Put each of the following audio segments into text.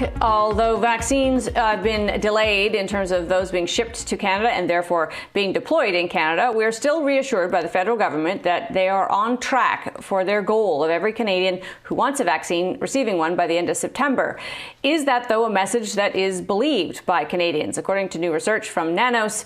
back. Although vaccines have been delayed in terms of those being shipped to Canada and therefore being deployed in Canada, we're still reassured by the federal government that they are on track for their goal of every Canadian who wants a vaccine receiving one by the end of September. Is that, though, a message that is believed by Canadians? According to new research from Nanos,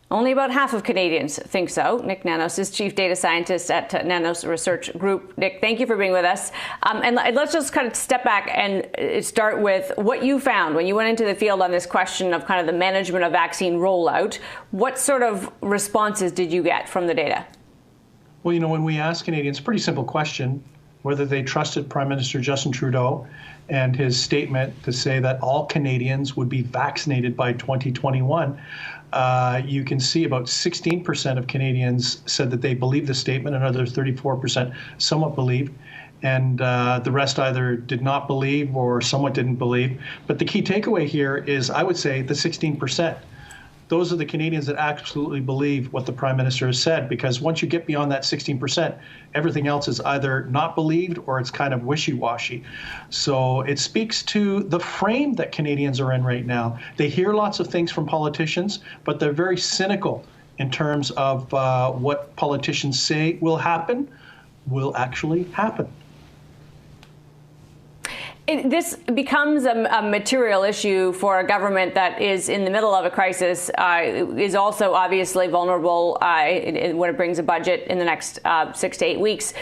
only about half of Canadians think so. Nik Nanos is Chief Data Scientist at Nanos Research Group. Nik, thank you for being with us. And let's just kind of step back and start with what you found when you went into the field on this question of kind of the management of vaccine rollout. What sort of responses did you get from the data? Well, when we asked Canadians, pretty simple question, whether they trusted Prime Minister Justin Trudeau and his statement to say that all Canadians would be vaccinated by 2021. You can see about 16% of Canadians said that they believed the statement, another 34% somewhat believed, and the rest either did not believe or somewhat didn't believe. But the key takeaway here is, I would say, the 16%. Those are the Canadians that absolutely believe what the Prime Minister has said, because once you get beyond that 16%, everything else is either not believed or it's kind of wishy-washy. So it speaks to the frame that Canadians are in right now. They hear lots of things from politicians, but they're very cynical in terms of what politicians say will happen, will actually happen. This becomes a material issue for a government that is in the middle of a crisis, is also obviously vulnerable when it brings a budget in the next 6 to 8 weeks.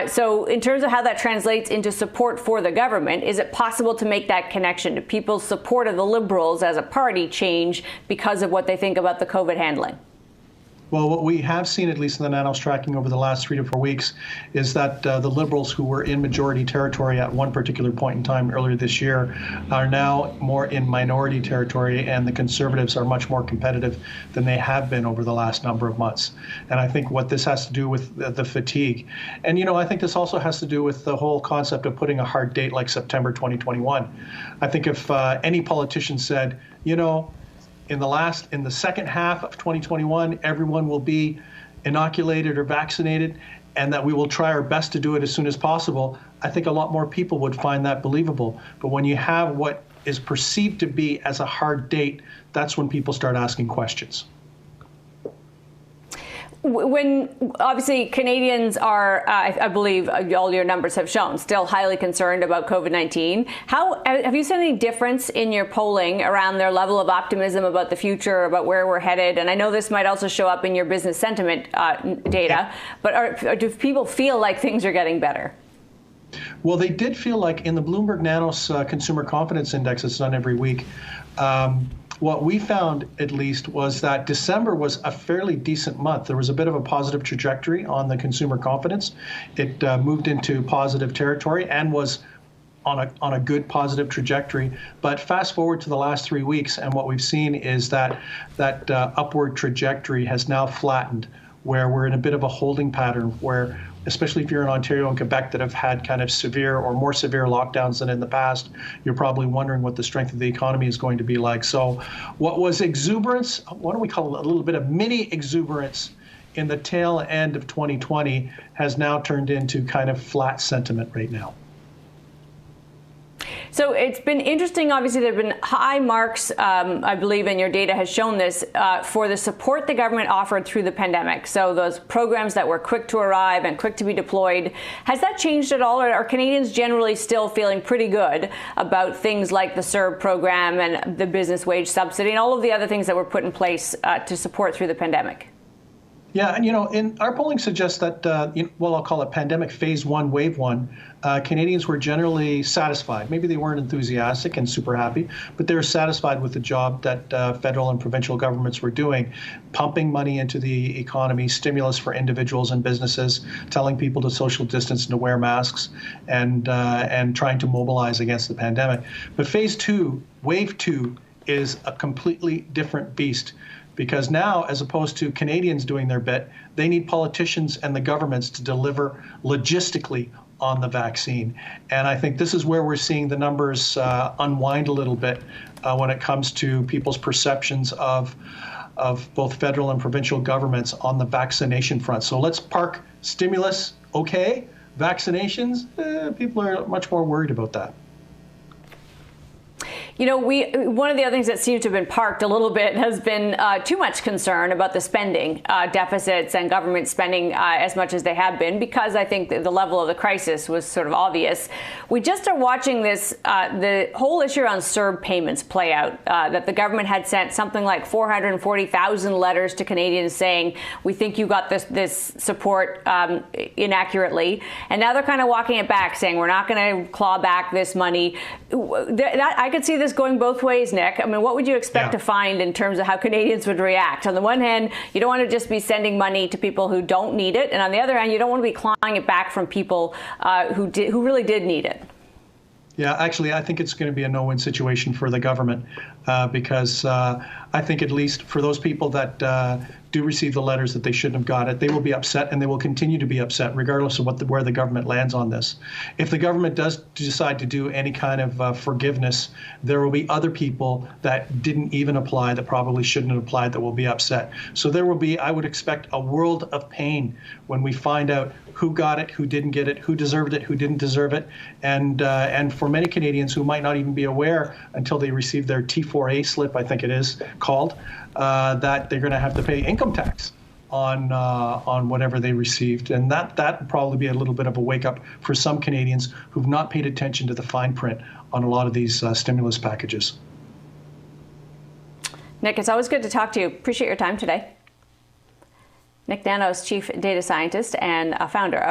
So in terms of how that translates into support for the government, is it possible to make that connection? Do people's support of the Liberals as a party change because of what they think about the COVID handling? Well, what we have seen, at least in the Nanos tracking over the last 3 to 4 weeks, is that the Liberals, who were in majority territory at one particular point in time earlier this year, are now more in minority territory, and the Conservatives are much more competitive than they have been over the last number of months. And I think what this has to do with the fatigue. And, I think this also has to do with the whole concept of putting a hard date like September 2021. I think if any politician said, in the second half of 2021, everyone will be inoculated or vaccinated, and that we will try our best to do it as soon as possible, I think a lot more people would find that believable. But when you have what is perceived to be as a hard date, that's when people start asking questions. When obviously Canadians are, I believe all your numbers have shown, still highly concerned about COVID-19. Have you seen any difference in your polling around their level of optimism about the future, about where we're headed? And I know this might also show up in your business sentiment data, but do people feel like things are getting better? Well, they did feel like in the Bloomberg Nanos Consumer Confidence Index that's done every week, what we found, at least, was that December was a fairly decent month. There was a bit of a positive trajectory on the consumer confidence. It moved into positive territory and was on a good positive trajectory. But fast forward to the last 3 weeks, and what we've seen is that upward trajectory has now flattened, where we're in a bit of a holding pattern where, especially if you're in Ontario and Quebec that have had kind of severe or more severe lockdowns than in the past, you're probably wondering what the strength of the economy is going to be like. So what was exuberance, why don't we call it a little bit of mini exuberance in the tail end of 2020 has now turned into kind of flat sentiment right now. So it's been interesting. Obviously, there have been high marks, I believe, and your data has shown this, for the support the government offered through the pandemic. So those programs that were quick to arrive and quick to be deployed. Has that changed at all? Or are Canadians generally still feeling pretty good about things like the CERB program and the business wage subsidy and all of the other things that were put in place to support through the pandemic? Yeah, and in our polling suggests that, I'll call it pandemic phase 1, wave 1, Canadians were generally satisfied. Maybe they weren't enthusiastic and super happy, but they were satisfied with the job that federal and provincial governments were doing, pumping money into the economy, stimulus for individuals and businesses, telling people to social distance and to wear masks, and trying to mobilize against the pandemic. But phase 2, wave 2, is a completely different beast. Because now, as opposed to Canadians doing their bit, they need politicians and the governments to deliver logistically on the vaccine. And I think this is where we're seeing the numbers unwind a little bit when it comes to people's perceptions of both federal and provincial governments on the vaccination front. So let's park stimulus, okay. Vaccinations, people are much more worried about that. You know, one of the other things that seems to have been parked a little bit has been too much concern about the spending deficits and government spending as much as they have been, because I think the level of the crisis was sort of obvious. We just are watching this, the whole issue on CERB payments play out, that the government had sent something like 440,000 letters to Canadians saying, we think you got this support inaccurately. And now they're kind of walking it back, saying we're not going to claw back this money. I could see this going both ways, Nick. I mean, what would you expect to find in terms of how Canadians would react? On the one hand, you don't want to just be sending money to people who don't need it. And on the other hand, you don't want to be clawing it back from people who really did need it. Yeah, actually, I think it's going to be a no-win situation for the government because I think at least for those people that do receive the letters that they shouldn't have got it, they will be upset, and they will continue to be upset regardless of where the government lands on this. If the government does decide to do any kind of forgiveness, there will be other people that didn't even apply, that probably shouldn't have applied, that will be upset. So there will be, I would expect, a world of pain when we find out who got it, who didn't get it, who deserved it, who didn't deserve it. And for many Canadians who might not even be aware until they receive their T4A slip, I think it is called, that they're going to have to pay income tax on whatever they received. And that would probably be a little bit of a wake up for some Canadians who've not paid attention to the fine print on a lot of these stimulus packages. Nick, it's always good to talk to you. Appreciate your time today. Nik Nanos, Chief Data Scientist and founder of